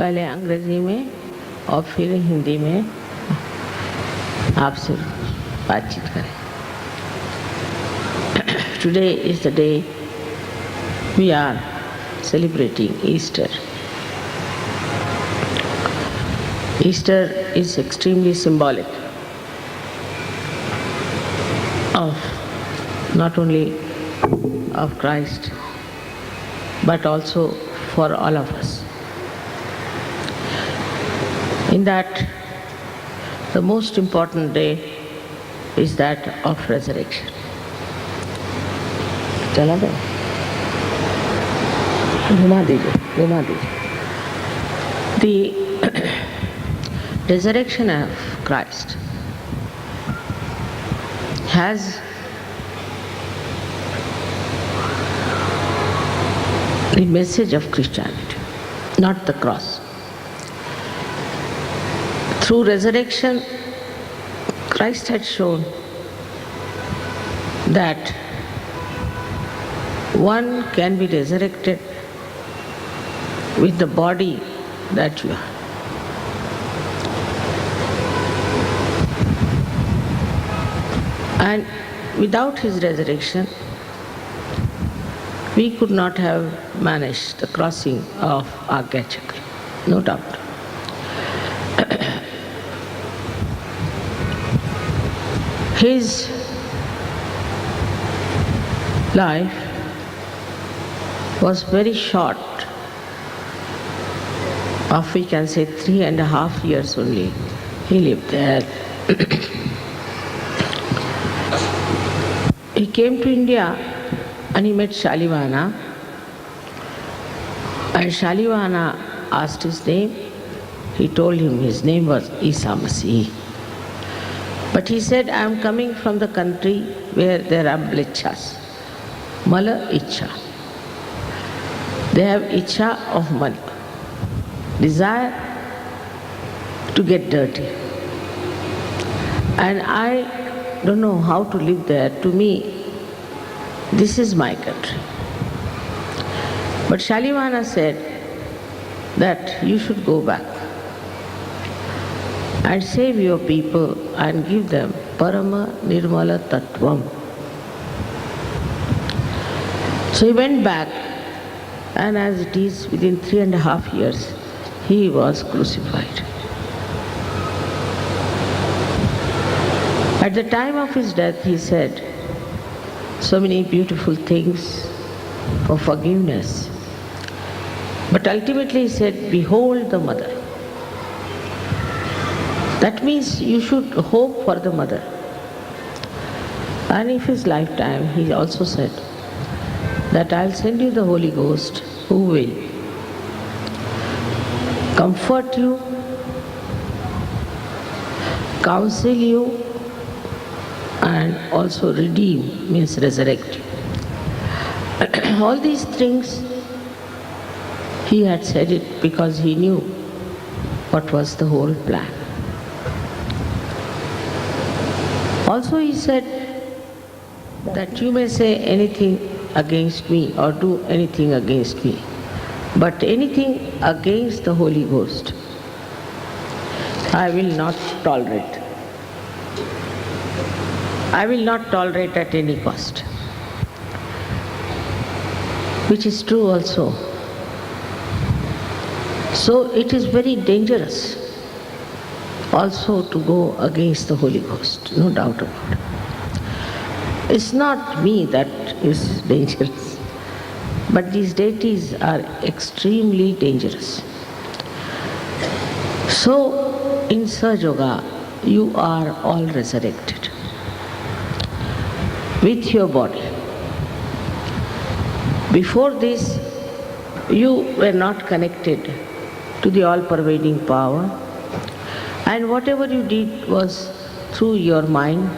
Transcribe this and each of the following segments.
पहले अंग्रेजी में और फिर हिंदी में आपसे बातचीत करें। Today is the day we are celebrating Easter. Easter is extremely symbolic of not only of Christ but also for all of us. In that, the most important day is that of resurrection. चला दो, घुमा दीजिए. The resurrection of Christ has the message of Christianity, not the cross. Through resurrection, Christ had shown that one can be resurrected with the body that you are. And without his resurrection, we could not have managed the crossing of Agya Chakra, no doubt. His life was very short, of we can say 3.5 years only. He lived there. He came to India and he met Shalivana, and Shalivana asked his name. He told him his name was Isa Masih. But he said, I am coming from the country where there are mlechas, mala icha. They have icha of mala, desire to get dirty. And I don't know how to live there. To me, this is my country. But Shalivana said that you should go back and save your people and give them Parama Nirmala Tattvam. So he went back, and as it is, within 3.5 years, he was crucified. At the time of his death, he said so many beautiful things for forgiveness. But ultimately he said, behold the mother. That means you should hope for the mother. And in his lifetime, he also said that I'll send you the Holy Ghost who will comfort you, counsel you, and also redeem, means resurrect you. All these things, he had said it because he knew what was the whole plan. Also he said that you may say anything against me or do anything against me, but anything against the Holy Ghost, I will not tolerate. I will not tolerate at any cost. Which is true also. So it is very dangerous also to go against the Holy Ghost, no doubt about it. It's not me that is dangerous, but these deities are extremely dangerous. So in Sahaja Yoga, you are all resurrected with your body. Before this, you were not connected to the all-pervading power, and whatever you did was through your mind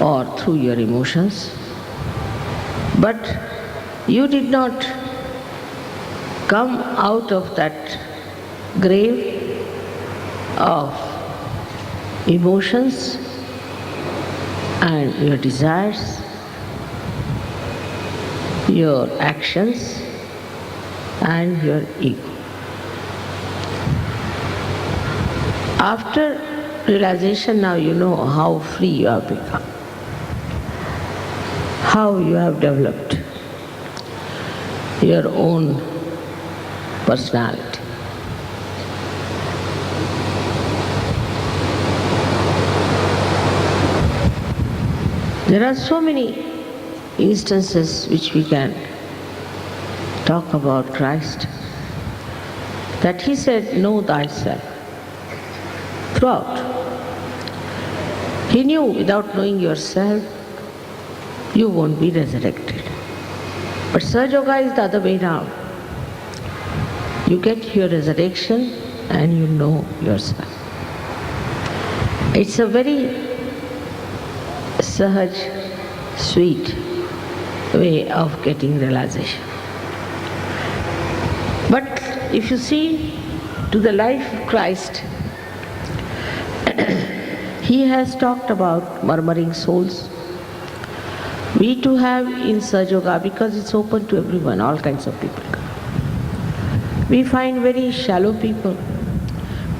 or through your emotions. But you did not come out of that grave of emotions and your desires, your actions and your ego. After realization, now you know how free you have become, how you have developed your own personality. There are so many instances which we can talk about Christ, that he said, know thyself. Throughout. He knew without knowing yourself, you won't be resurrected. But Sahaja Yoga is the other way round. You get your resurrection and you know yourself. It's a very Sahaj, sweet way of getting realization. But if you see to the life of Christ, he has talked about murmuring souls. We too have in Sahaja Yoga, because it's open to everyone, all kinds of people come. We find very shallow people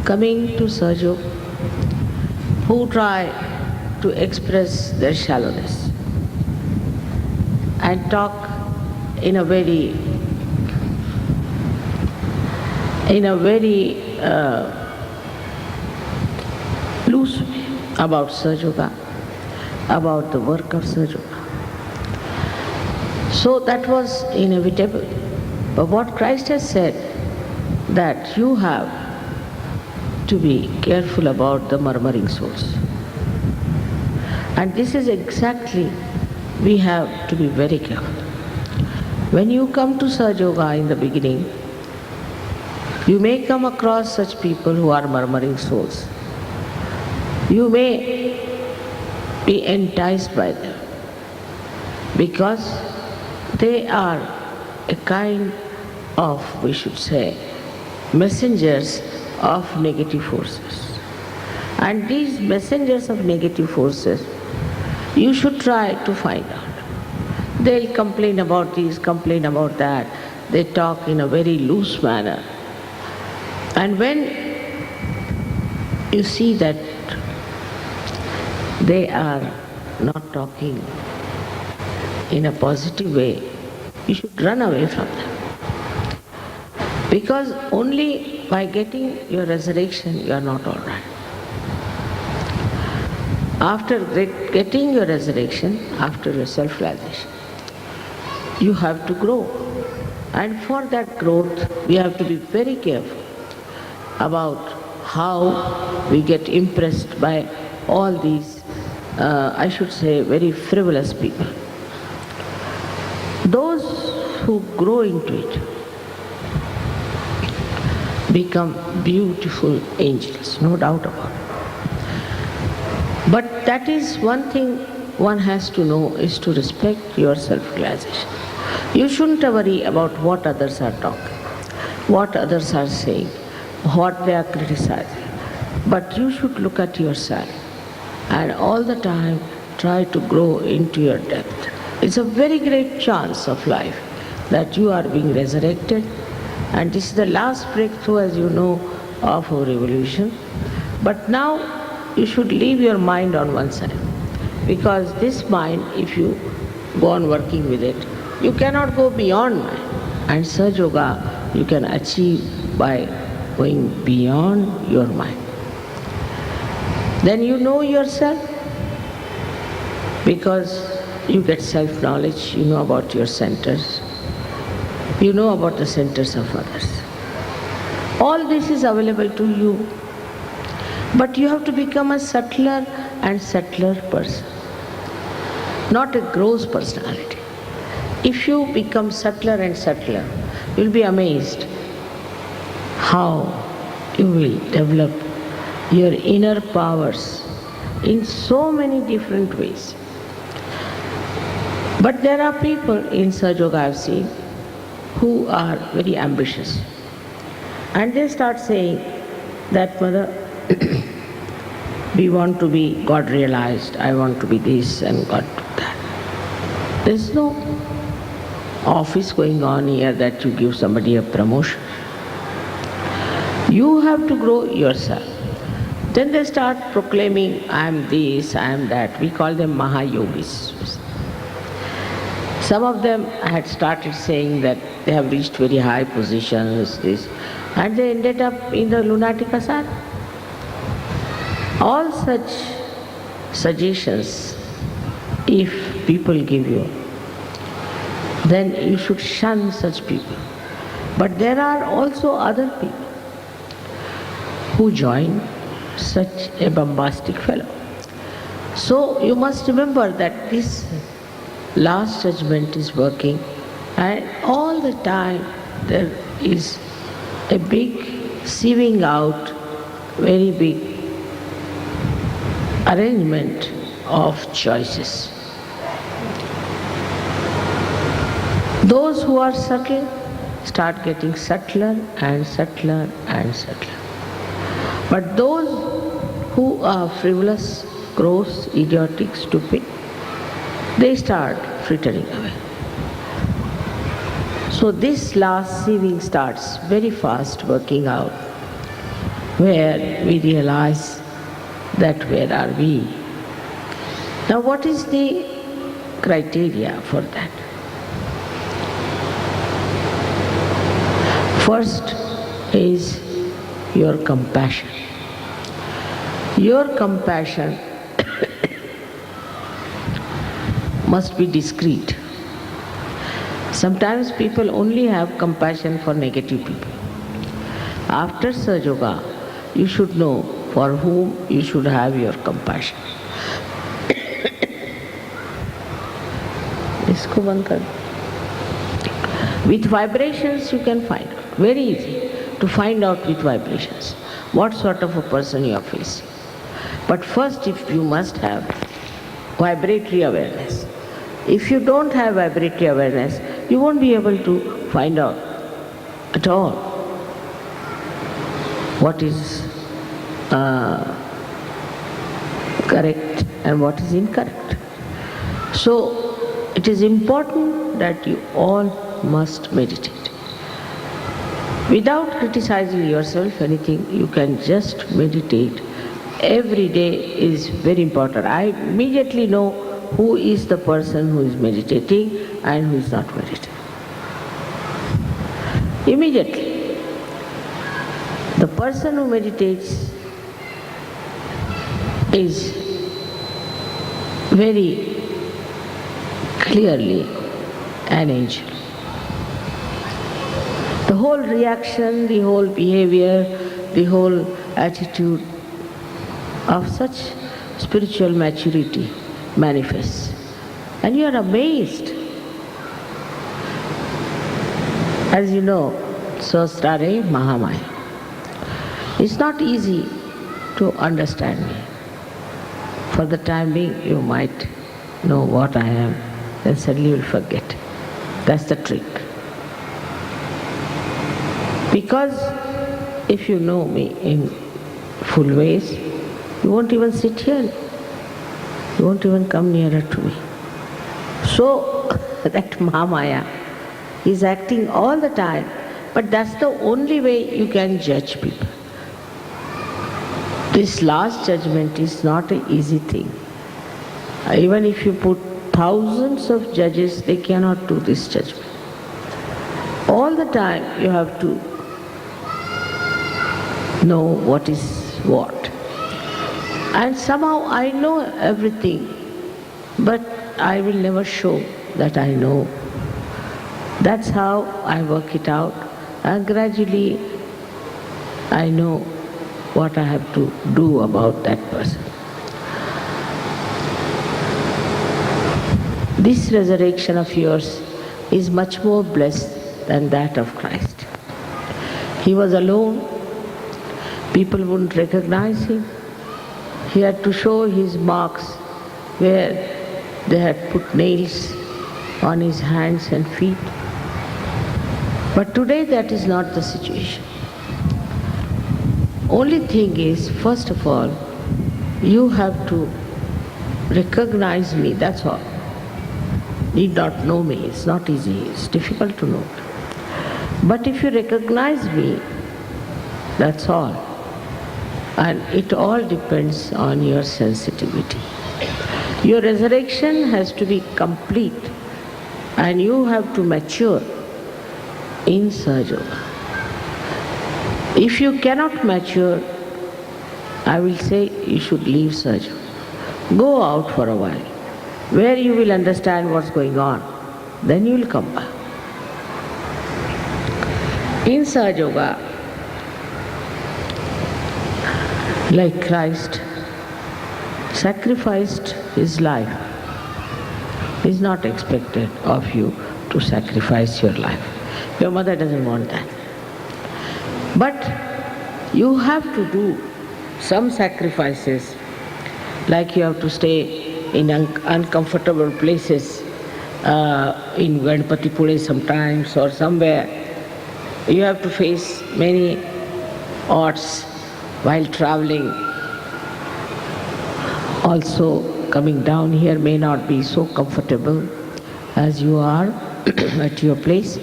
coming to Sahaja Yoga who try to express their shallowness and talk in a very loose way about Sahaja Yoga, about the work of Sahaja Yoga. So that was inevitable. But what Christ has said, that you have to be careful about the murmuring souls. And this is exactly, we have to be very careful. When you come to Sahaja Yoga in the beginning, you may come across such people who are murmuring souls. You may be enticed by them because they are a kind of, we should say, messengers of negative forces. And these messengers of negative forces, you should try to find out. They'll complain about this, complain about that. They talk in a very loose manner. And when you see that they are not talking in a positive way, you should run away from them. Because only by getting your resurrection, you are not all right. After getting your resurrection, after your self-realization, you have to grow. And for that growth, we have to be very careful about how we get impressed by all these, I should say, very frivolous people. Those who grow into it become beautiful angels, no doubt about it. But that is one thing one has to know, is to respect your self-realization. You shouldn't worry about what others are talking, what others are saying, what they are criticizing. But you should look at yourself and all the time try to grow into your depth. It's a very great chance of life that you are being resurrected, and this is the last breakthrough, as you know, of our evolution. But now you should leave your mind on one side, because this mind, if you go on working with it, you cannot go beyond mind. And Sahaja Yoga you can achieve by going beyond your mind. Then you know yourself, because you get self-knowledge, you know about your centers, you know about the centers of others. All this is available to you. But you have to become a subtler and subtler person, not a gross personality. If you become subtler and subtler, you'll be amazed how you will develop your inner powers in so many different ways. But there are people in Sahaja Yoga I've seen who are very ambitious. And they start saying that, Mother, we want to be God realized, I want to be this and God to that. There's no office going on here that you give somebody a promotion. You have to grow yourself. Then they start proclaiming, I am this, I am that. We call them Mahayogis. Some of them had started saying that they have reached very high positions, this, and they ended up in the lunatic asylum. All such suggestions, if people give you, then you should shun such people. But there are also other people who join such a bombastic fellow. So you must remember that this last judgment is working, and all the time there is a big sieving out, very big arrangement of choices. Those who are subtle start getting subtler and subtler and subtler. But those who are frivolous, gross, idiotic, stupid, they start frittering away. So this last sieving starts very fast working out, where we realize that where are we? Now what is the criteria for that? First is your compassion. Your compassion must be discreet. Sometimes people only have compassion for negative people. After Sahaja Yoga, you should know for whom you should have your compassion. Isko band kar. With vibrations you can find out. Very easy to find out with vibrations what sort of a person you are facing. But first, if you must have vibratory awareness. If you don't have vibratory awareness, you won't be able to find out at all what is correct and what is incorrect. So it is important that you all must meditate. Without criticizing yourself anything, you can just meditate. Every day is very important. I immediately know who is the person who is meditating and who is not meditating. Immediately. The person who meditates is very clearly an angel. The whole reaction, the whole behavior, the whole attitude of such spiritual maturity manifests. And you are amazed. As you know, Sahasrare Mahamaya. It's not easy to understand me. For the time being, you might know what I am, then suddenly you will forget. That's the trick. Because if you know me in full ways, you won't even sit here. You won't even come nearer to me. So that Mahamaya is acting all the time, but that's the only way you can judge people. This last judgment is not an easy thing. Even if you put thousands of judges, they cannot do this judgment. All the time you have to know what is what. And somehow I know everything, but I will never show that I know. That's how I work it out, and gradually I know what I have to do about that person. This resurrection of yours is much more blessed than that of Christ. He was alone. People wouldn't recognize him. He had to show his marks where they had put nails on his hands and feet. But today that is not the situation. Only thing is, first of all, you have to recognize me, that's all. Need not know me, it's not easy, it's difficult to know. But if you recognize me, that's all. And it all depends on your sensitivity. Your resurrection has to be complete and you have to mature in Sahaja Yoga. If you cannot mature, I will say you should leave Sahaja Yoga. Go out for a while, where you will understand what's going on. Then you will come back. In Sahaja Yoga, like Christ sacrificed his life, is not expected of you to sacrifice your life. Your mother doesn't want that. But you have to do some sacrifices, like you have to stay in uncomfortable places, in Ganpatipule sometimes or somewhere. You have to face many odds while traveling. Also, coming down here may not be so comfortable as you are at your place.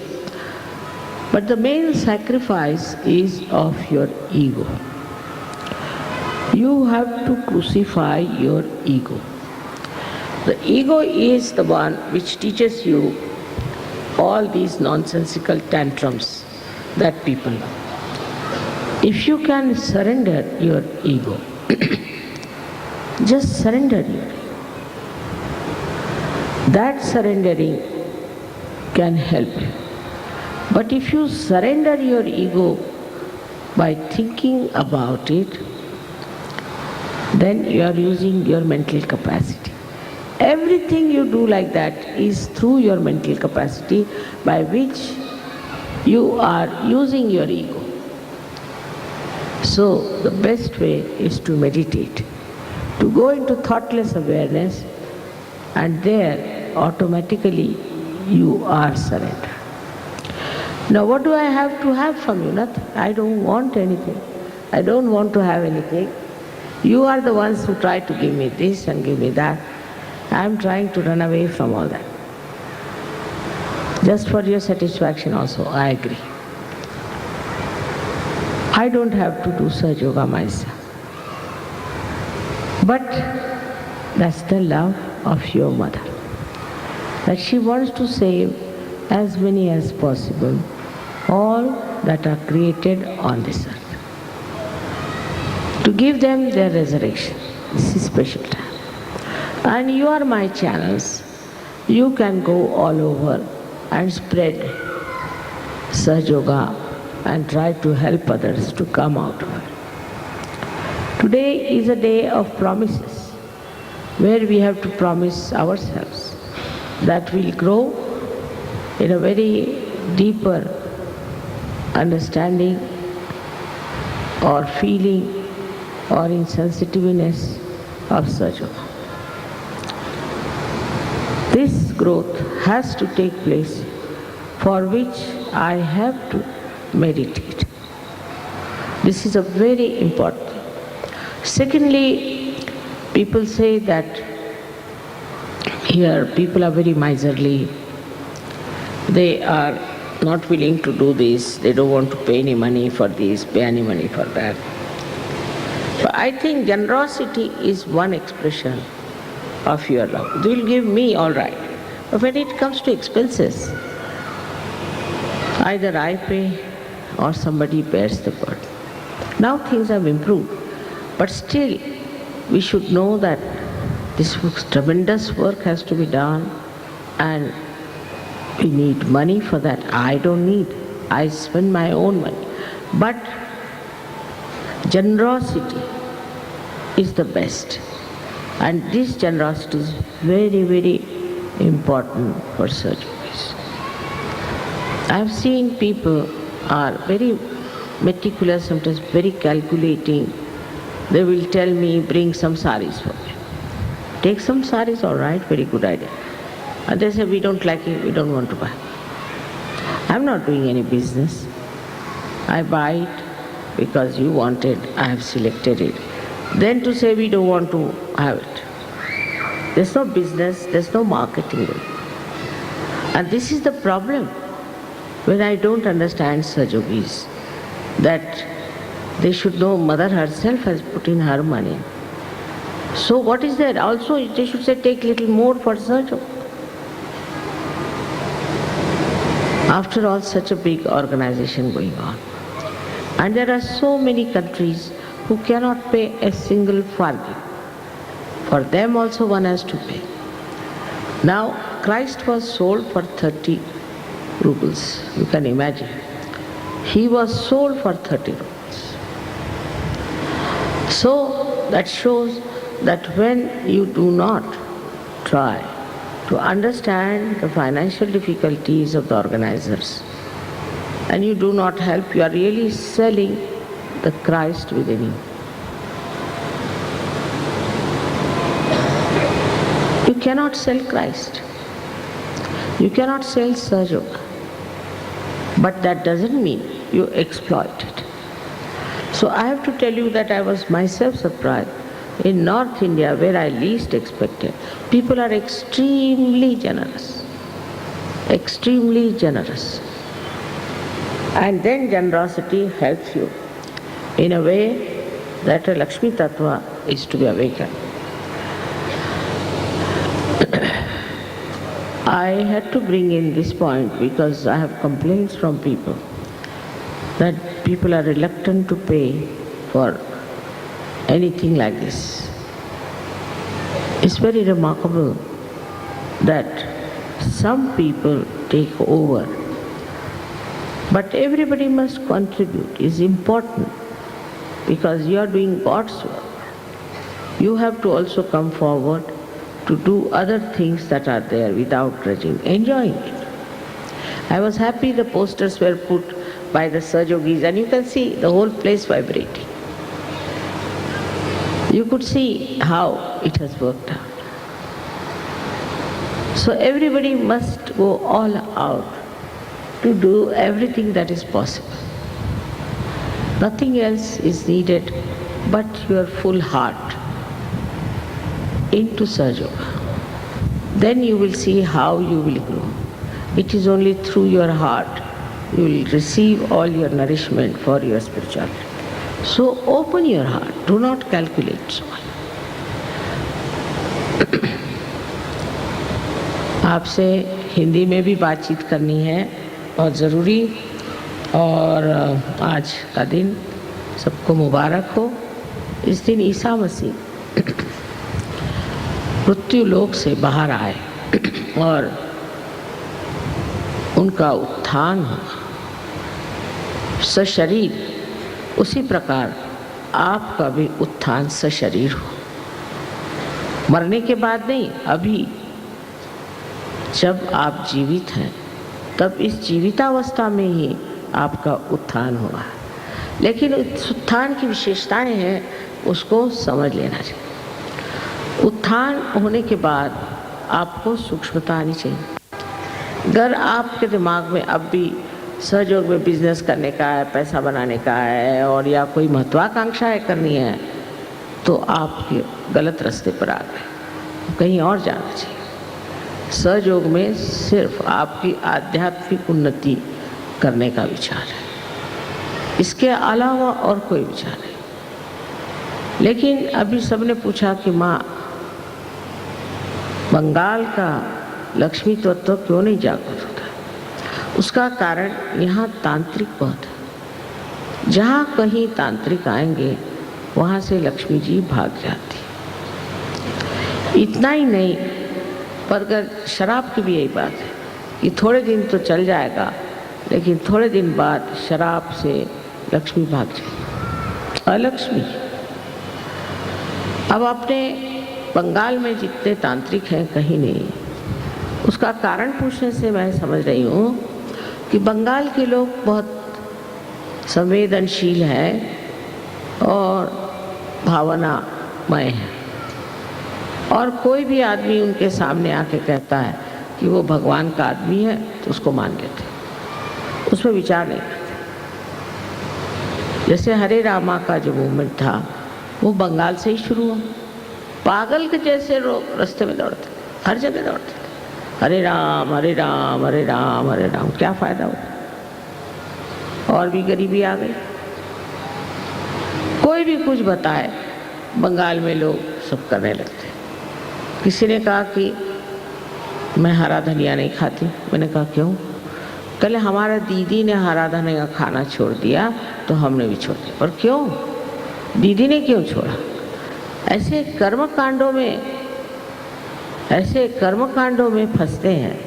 But the main sacrifice is of your ego. You have to crucify your ego. The ego is the one which teaches you all these nonsensical tantrums that people love. If you can surrender your ego, just surrender your ego. That surrendering can help you. But if you surrender your ego by thinking about it, then you are using your mental capacity. Everything you do like that is through your mental capacity by which you are using your ego. So the best way is to meditate, to go into thoughtless awareness, and there automatically you are surrendered. Now what do I have to have from you? Nothing. I don't want anything. I don't want to have anything. You are the ones who try to give me this and give me that. I am trying to run away from all that. Just for your satisfaction also, I agree. I don't have to do Sahaja Yoga myself. But that's the love of your mother. That she wants to save as many as possible, all that are created on this earth. To give them their resurrection. This is special time. And you are my channels. You can go all over and spread Sahaja Yoga and try to help others to come out of it. Today is a day of promises, where we have to promise ourselves that we'll grow in a very deeper understanding or feeling or in sensitiveness of Sahaja Yoga. This growth has to take place, for which I have to meditate. This is a very important thing. Secondly, people say that here people are very miserly. They are not willing to do this. They don't want to pay any money for this, pay any money for that. But I think generosity is one expression of your love. They will give me, all right. But when it comes to expenses, either I pay or somebody bears the burden. Now things have improved, but still we should know that this tremendous work has to be done and we need money for that. I don't need. I spend my own money. But generosity is the best. And this generosity is very, very important for Sahaja Yogis. I have seen people are very meticulous, sometimes very calculating. They will tell me, bring some saris for me. Take some saris, all right, very good idea. And they say, we don't like it, we don't want to buy. I'm not doing any business. I buy it because you want it, I have selected it. Then to say we don't want to have it. There's no business, there's no marketing. And this is the problem when I don't understand Sahaja Yogis, that They should know mother herself has put in her money. So what is there? Also they should say take little more for Sahajog. After all, such a big organization going on. And there are so many countries who cannot pay a single farthing. For them also one has to pay. Now, Christ was sold for 30 rubles. You can imagine. He was sold for 30 rubles. So, that shows that when you do not try to understand the financial difficulties of the organizers and you do not help, you are really selling the Christ within you. You cannot sell Christ. You cannot sell Sahajog. But that doesn't mean you exploit it. So I have to tell you that I was myself surprised. In North India, where I least expected, people are extremely generous. Extremely generous. And then generosity helps you in a way that a Lakshmi Tattva is to be awakened. I had to bring in this point because I have complaints from people that people are reluctant to pay for anything like this. It's very remarkable that some people take over, but everybody must contribute. It's important because you are doing God's work. You have to also come forward to do other things that are there without grudging, enjoying it. I was happy the posters were put by the Sahajogis and you can see the whole place vibrating. You could see how it has worked out. So everybody must go all out to do everything that is possible. Nothing else is needed but your full heart into Sahajog. Then you will see how you will grow. It is only through your heart you will receive all your nourishment for your spirituality. So open your heart, do not calculate so much. आपसे हिंदी में भी बातचीत करनी है बहुत ज़रूरी, और आज का दिन सबको मुबारक हो। इस दिन ईसा मसीह मृत्यु लोक से बाहर आए और उनका उत्थान हुआ सशरीर, उसी प्रकार आपका भी उत्थान सशरीर हो। मरने के बाद नहीं, अभी जब आप जीवित हैं तब इस जीवितावस्था में ही आपका उत्थान हुआ है। लेकिन उस उत्थान की विशेषताएं हैं, उसको समझ लेना चाहिए। उत्थान होने के बाद आपको सूक्ष्मता आनी चाहिए। अगर आपके दिमाग में अब भी सहयोग में बिजनेस करने का है, पैसा बनाने का है और या कोई महत्वाकांक्षाएं करनी है, तो आप गलत रास्ते पर आ गए, कहीं और जाना चाहिए। सहयोग में सिर्फ आपकी आध्यात्मिक उन्नति करने का विचार है, इसके अलावा और कोई विचार नहीं। लेकिन अभी सबने पूछा कि माँ, बंगाल का लक्ष्मी तत्व क्यों नहीं जागृत होता? उसका कारण यहाँ तांत्रिक बहुत है। जहाँ कहीं तांत्रिक आएंगे वहाँ से लक्ष्मी जी भाग जाती। इतना ही नहीं, पर अगर शराब की भी यही बात है कि थोड़े दिन तो चल जाएगा, लेकिन थोड़े दिन बाद शराब से लक्ष्मी भाग जाएगी, अलक्ष्मी। अब अपने बंगाल में जितने तांत्रिक हैं कहीं नहीं। उसका कारण पूछने से मैं समझ रही हूँ कि बंगाल के लोग बहुत संवेदनशील हैं और भावनामय हैं, और कोई भी आदमी उनके सामने आके कहता है कि वो भगवान का आदमी है तो उसको मान लेते, उसमें विचार नहीं करते। जैसे हरे रामा का जो मूवमेंट था वो बंगाल से ही शुरू हुआ। पागल के जैसे लोग रास्ते में दौड़ते, हर जगह दौड़ते थे, हरे राम हरे राम हरे राम हरे राम। क्या फ़ायदा हुआ? और भी गरीबी आ गई। कोई भी कुछ बताए, बंगाल में लोग सब करने लगते। किसी ने कहा कि मैं हरा धनिया नहीं खाती। मैंने कहा क्यों? कल हमारा दीदी ने हरा धनिया खाना छोड़ दिया तो हमने भी छोड़ दिया। पर क्यों? दीदी ने क्यों छोड़ा? ऐसे कर्मकांडों में फंसते हैं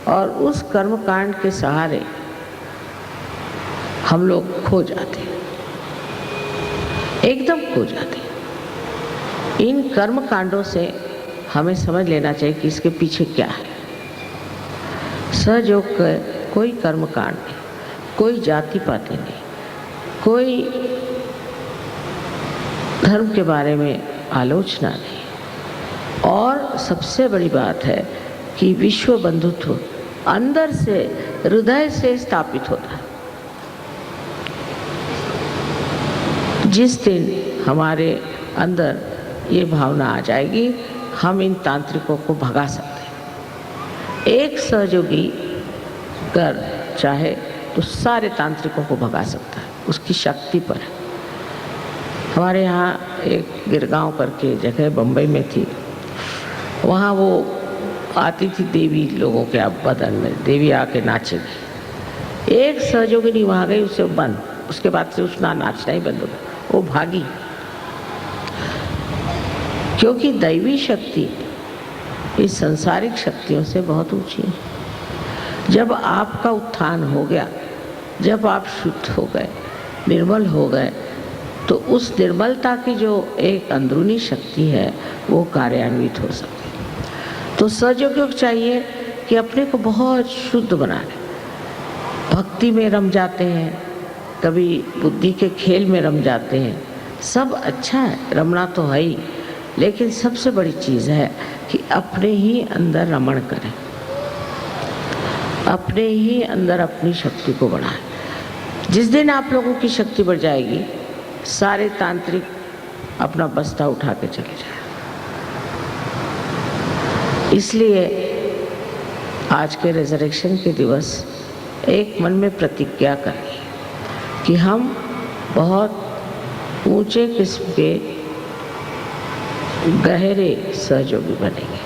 और उस कर्मकांड के सहारे हम लोग खो जाते हैं, एकदम खो जाते हैं। इन कर्मकांडों से हमें समझ लेना चाहिए कि इसके पीछे क्या है। सहयोग कोई कर्मकांड नहीं, कोई जाति पाति नहीं, कोई धर्म के बारे में आलोचना नहीं, और सबसे बड़ी बात है कि विश्व बंधुत्व अंदर से, हृदय से स्थापित होता है। जिस दिन हमारे अंदर ये भावना आ जाएगी, हम इन तांत्रिकों को भगा सकते हैं। एक सहयोगी कर चाहे तो सारे तांत्रिकों को भगा सकता है, उसकी शक्ति पर है। हमारे यहाँ एक गिरगांव करके जगह बम्बई में थी, वहाँ वो आती थी देवी लोगों के बदन में, देवी आके नाचेगी। एक सहयोगिनी वहाँ गई, उसे बंद, उसके बाद से उसका नाचना ही बंद हो गया, वो भागी। क्योंकि दैवी शक्ति इस सांसारिक शक्तियों से बहुत ऊंची है। जब आपका उत्थान हो गया, जब आप शुद्ध हो गए, निर्मल हो गए, तो उस निर्मलता की जो एक अंदरूनी शक्ति है वो कार्यान्वित हो सकती है। तो सहयोगियों को चाहिए कि अपने को बहुत शुद्ध बना लें। भक्ति में रम जाते हैं, कभी बुद्धि के खेल में रम जाते हैं, सब अच्छा है, रमना तो है ही, लेकिन सबसे बड़ी चीज़ है कि अपने ही अंदर रमण करें, अपने ही अंदर अपनी शक्ति को बढ़ाएं। जिस दिन आप लोगों की शक्ति बढ़ जाएगी, सारे तांत्रिक अपना बस्ता उठा के चले जाए। इसलिए आज के रिजरेक्शन के दिवस एक मन में प्रतिज्ञा करें कि हम बहुत ऊंचे किस्म के गहरे सहयोगी बनेंगे,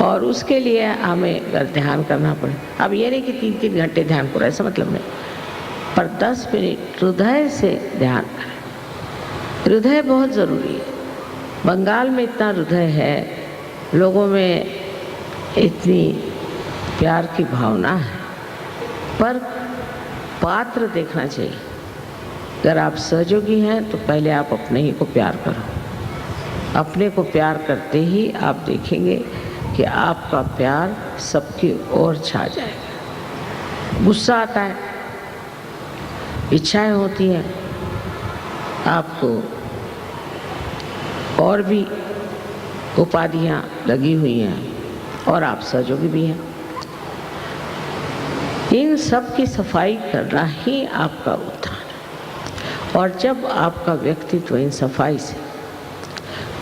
और उसके लिए हमें अगर ध्यान करना पड़े, अब ये नहीं कि 3-3 घंटे ध्यान करो, ऐसा मतलब नहीं, पर 10 मिनट हृदय से ध्यान करें। हृदय बहुत ज़रूरी है। बंगाल में इतना हृदय है, लोगों में इतनी प्यार की भावना है, पर पात्र देखना चाहिए। अगर आप सहयोगी हैं तो पहले आप अपने ही को प्यार करो। अपने को प्यार करते ही आप देखेंगे कि आपका प्यार सबकी ओर छा जाएगा। गुस्सा आता है, इच्छाएं होती हैं, आपको और भी उपाधियां लगी हुई हैं, और आप सहयोगी भी हैं। इन सब की सफाई करना ही आपका उत्थान है। और जब आपका व्यक्तित्व इन सफाई से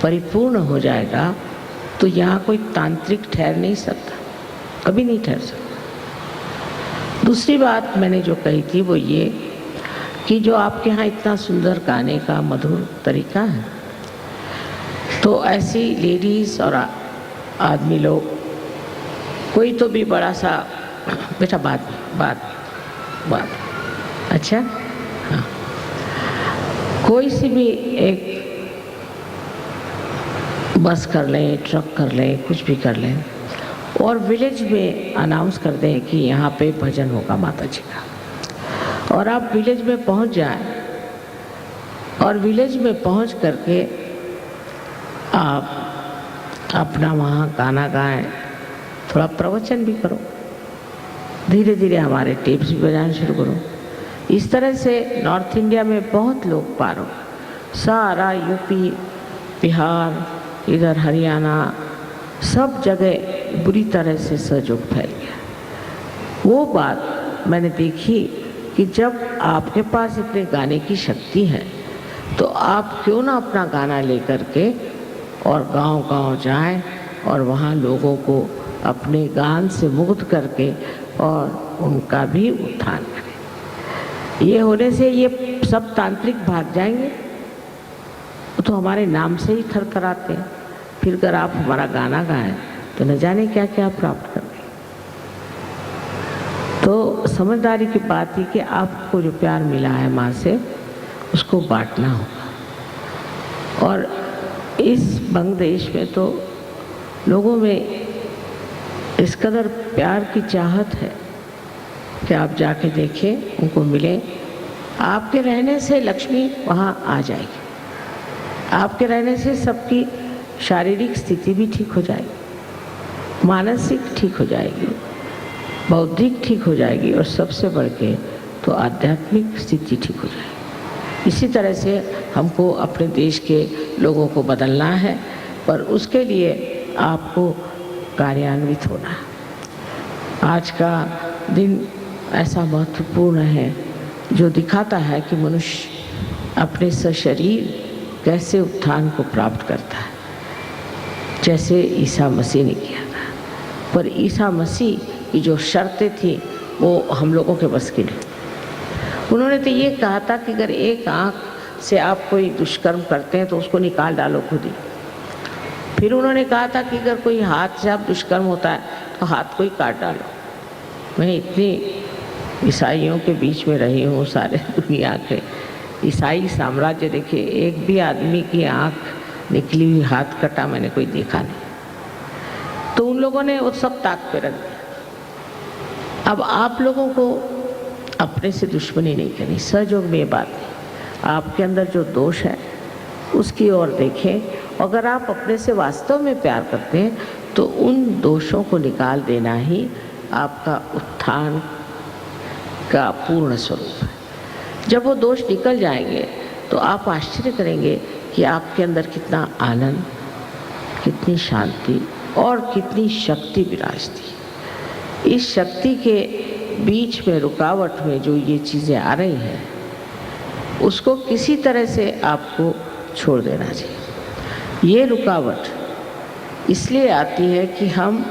परिपूर्ण हो जाएगा तो यहाँ कोई तांत्रिक ठहर नहीं सकता, कभी नहीं ठहर सकता। दूसरी बात मैंने जो कही थी वो ये कि जो आपके यहाँ इतना सुंदर गाने का मधुर तरीका है, तो ऐसी लेडीज़ और आदमी लोग, कोई तो भी बड़ा सा, बेटा बात अच्छा, हाँ, कोई सी भी एक बस कर लें, ट्रक कर लें, कुछ भी कर लें, और विलेज में अनाउंस कर दें कि यहाँ पे भजन होगा माता जी का, और आप विलेज में पहुँच जाएं, और विलेज में पहुँच करके आप अपना वहाँ गाना गाएं, थोड़ा प्रवचन भी करो, धीरे धीरे हमारे टेप्स भी बजाना शुरू करो। इस तरह से नॉर्थ इंडिया में बहुत लोग पार हो, सारा यूपी, बिहार, इधर हरियाणा, सब जगह बुरी तरह से सहयोग फैल गया। वो बात मैंने देखी कि जब आपके पास इतने गाने की शक्ति है तो आप क्यों ना अपना गाना लेकर के और गांव-गांव जाएं और वहाँ लोगों को अपने गान से मुक्त करके और उनका भी उत्थान करें। ये होने से ये सब तांत्रिक भाग जाएंगे, वो तो हमारे नाम से ही थरथराते हैं। फिर अगर आप हमारा गाना गाएं तो न जाने क्या क्या प्राप्त कर लें। तो समझदारी की बात है कि आपको जो प्यार मिला है माँ से उसको बांटना होगा। और इस बंग देश में तो लोगों में इस कदर प्यार की चाहत है कि आप जाके देखें, उनको मिलें। आपके रहने से लक्ष्मी वहाँ आ जाएगी, आपके रहने से सबकी शारीरिक स्थिति भी ठीक हो जाएगी, मानसिक ठीक हो जाएगी, बौद्धिक ठीक हो जाएगी, और सबसे बढ़ के तो आध्यात्मिक स्थिति ठीक हो जाएगी। इसी तरह से हमको अपने देश के लोगों को बदलना है, पर उसके लिए आपको कार्यान्वित होना है। आज का दिन ऐसा महत्वपूर्ण है जो दिखाता है कि मनुष्य अपने सशरीर कैसे उत्थान को प्राप्त करता है, जैसे ईसा मसीह ने किया था। पर ईसा मसीह की जो शर्तें थी वो हम लोगों के बस की नहीं। उन्होंने तो ये कहा था कि अगर एक आँख से आप कोई दुष्कर्म करते हैं तो उसको निकाल डालो खुद ही। फिर उन्होंने कहा था कि अगर कोई हाथ से आप दुष्कर्म होता है तो हाथ को ही काट डालो। मैं इतनी ईसाइयों के बीच में रही हूँ, सारे दुनिया के ईसाई साम्राज्य देखे, एक भी आदमी की आँख निकली हुई हाथ कटा मैंने कोई देखा नहीं। तो उन लोगों ने वो सब ताक पे रख दिया। अब आप लोगों को अपने से दुश्मनी नहीं करनी, सहयोग में ये बात नहीं। आपके अंदर जो दोष है उसकी ओर देखें। अगर आप अपने से वास्तव में प्यार करते हैं तो उन दोषों को निकाल देना ही आपका उत्थान का पूर्ण स्वरूप है। जब वो दोष निकल जाएंगे तो आप आश्चर्य करेंगे कि आपके अंदर कितना आनंद, कितनी शांति और कितनी शक्ति विराजती। इस शक्ति के बीच में रुकावट में जो ये चीज़ें आ रही हैं उसको किसी तरह से आपको छोड़ देना चाहिए। ये रुकावट इसलिए आती है कि हम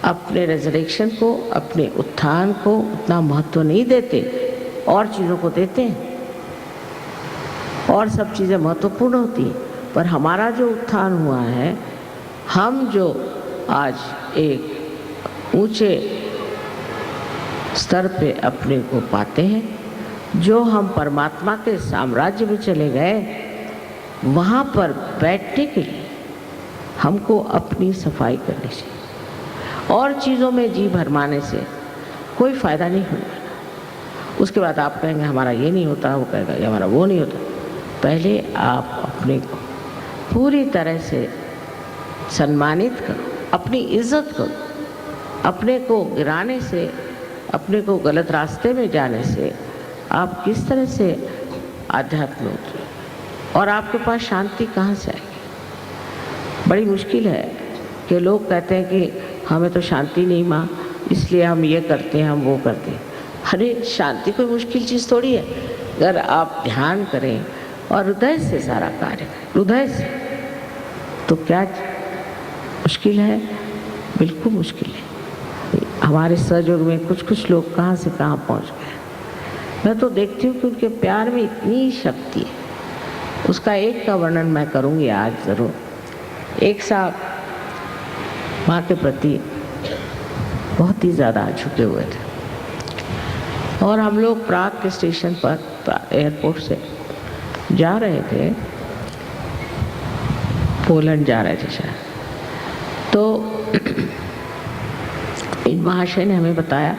अपने रेजरेक्शन को, अपने उत्थान को उतना महत्व नहीं देते, और चीज़ों को देते हैं, और सब चीज़ें महत्वपूर्ण होती हैं। पर हमारा जो उत्थान हुआ है, हम जो आज एक ऊंचे स्तर पे अपने को पाते हैं, जो हम परमात्मा के साम्राज्य में चले गए, वहाँ पर बैठने के लिए हमको अपनी सफाई करनी चाहिए। और चीज़ों में जी भरमाने से कोई फ़ायदा नहीं होगा। उसके बाद आप कहेंगे हमारा ये नहीं होता, वो कहेगा ये हमारा वो नहीं होता। पहले आप अपने को पूरी तरह से सम्मानित करो, अपनी इज्जत करो। अपने को गिराने से, अपने को गलत रास्ते में जाने से आप किस तरह से आध्यात्म में उतरे, और आपके पास शांति कहाँ से आएगी। बड़ी मुश्किल है कि लोग कहते हैं कि हमें तो शांति नहीं माँ, इसलिए हम ये करते हैं, हम वो करते हैं। अरे शांति कोई मुश्किल चीज़ थोड़ी है। अगर आप ध्यान करें और हृदय से सारा कार्य करें, हृदय से, तो क्या मुश्किल है? बिल्कुल मुश्किल है। हमारे सहयोग में कुछ लोग कहाँ से कहाँ पहुँच गए। मैं तो देखती हूँ कि उनके प्यार में इतनी शक्ति है। उसका एक का वर्णन मैं करूँगी आज ज़रूर। एक साहब माँ के प्रति बहुत ही ज़्यादा झुके हुए थे, और हम लोग प्राग के स्टेशन पर एयरपोर्ट से जा रहे थे, पोलैंड जा रहे थे शायद। तो इन महाशय ने हमें बताया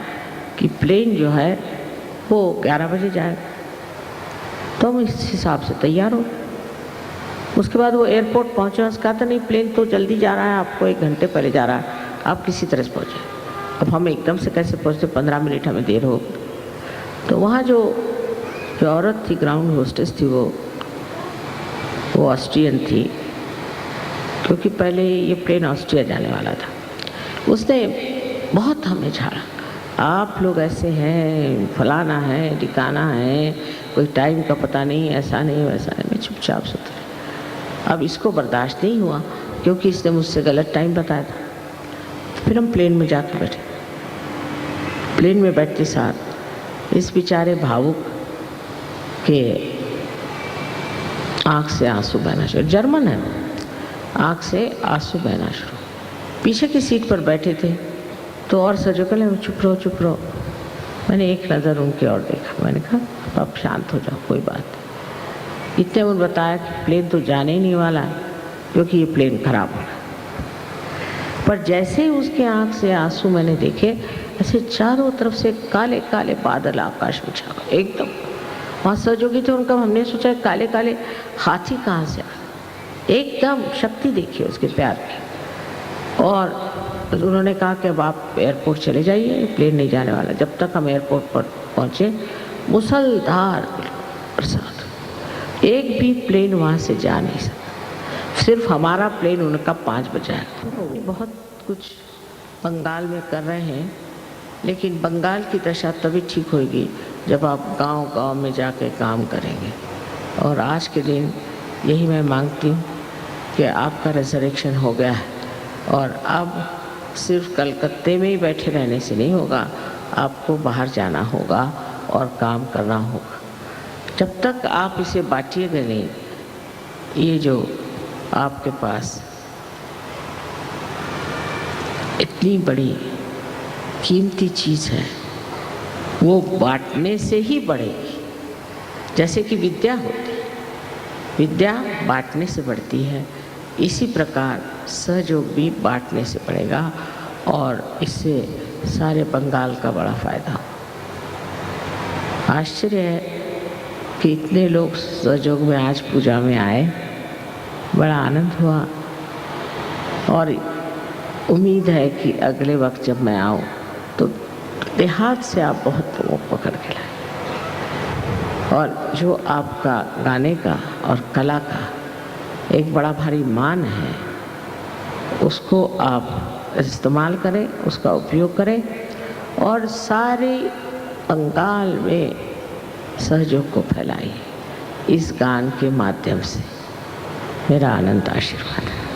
कि प्लेन जो है वो 11 बजे जाएगा, तो हम इस हिसाब से तैयार हो। उसके बाद वो एयरपोर्ट पहुँचे, उसका कहा था नहीं प्लेन तो जल्दी जा रहा है, आपको 1 घंटे पहले जा रहा है, आप किसी तरह से पहुँचे। अब हम एकदम से कैसे पहुँचते, 15 मिनट हमें देर हो गई। तो वहाँ जो औरत थी, ग्राउंड होस्टेस थी, वो ऑस्ट्रियन थी, क्योंकि पहले ये प्लेन ऑस्ट्रिया जाने वाला था। उसने बहुत हमें झाड़ा, आप लोग ऐसे हैं, फलाना है, ठिकाना है, कोई टाइम का पता नहीं, ऐसा नहीं वैसा नहीं। मैं चुपचाप सुनती। अब इसको बर्दाश्त नहीं हुआ क्योंकि इसने मुझसे गलत टाइम बताया था। तो फिर हम प्लेन में जाकर बैठे। प्लेन में बैठते साथ इस बेचारे भावुक कि आँख से आंसू बहना शुरू, जर्मन है वो, आँख से आंसू बहना शुरू। पीछे की सीट पर बैठे थे तो और सजो कह चुप रहो चुप रहो। मैंने एक नज़र उनकी ओर देखा, मैंने कहा अब शांत हो जाओ, कोई बात नहीं। इतने उन्होंने बताया कि प्लेन तो जाने ही नहीं वाला है क्योंकि ये प्लेन खराब हो गया। पर जैसे ही उसके आँख से आंसू मैंने देखे, ऐसे चारों तरफ से काले काले बादल आकाश में छा गए एकदम। वहाँ सहयोगी थे, उनका हमने सोचा काले काले हाथी कहाँ से आ, एकदम शक्ति देखी उसके प्यार की। और उन्होंने कहा कि अब आप एयरपोर्ट चले जाइए, प्लेन नहीं जाने वाला। जब तक हम एयरपोर्ट पर पहुँचे मूसलधार बरसात, एक भी प्लेन वहाँ से जा नहीं सकता, सिर्फ हमारा प्लेन उनका 5 बजा है। बहुत कुछ बंगाल में कर रहे हैं, लेकिन बंगाल की दशा तभी ठीक होगी जब आप गांव-गांव में जाके काम करेंगे। और आज के दिन यही मैं मांगती हूँ कि आपका रिजर्वेशन हो गया है और अब सिर्फ कलकत्ते में ही बैठे रहने से नहीं होगा, आपको बाहर जाना होगा और काम करना होगा। जब तक आप इसे बांटिएगा नहीं, ये जो आपके पास इतनी बड़ी कीमती चीज़ है वो बांटने से ही बढ़ेगी। जैसे कि विद्या होती है, विद्या बांटने से बढ़ती है, इसी प्रकार सहयोग भी बांटने से बढ़ेगा और इससे सारे बंगाल का बड़ा फायदा हो। आश्चर्य है कि इतने लोग सहयोग में आज पूजा में आए, बड़ा आनंद हुआ और उम्मीद है कि अगले वक्त जब मैं आऊँ तो देहात से आप बहुत लोगों को पकड़ के लाए और जो आपका गाने का और कला का एक बड़ा भारी मान है उसको आप इस्तेमाल करें, उसका उपयोग करें और सारे बंगाल में सहयोग को फैलाइए इस गान के माध्यम से। मेरा अनंत आशीर्वाद है।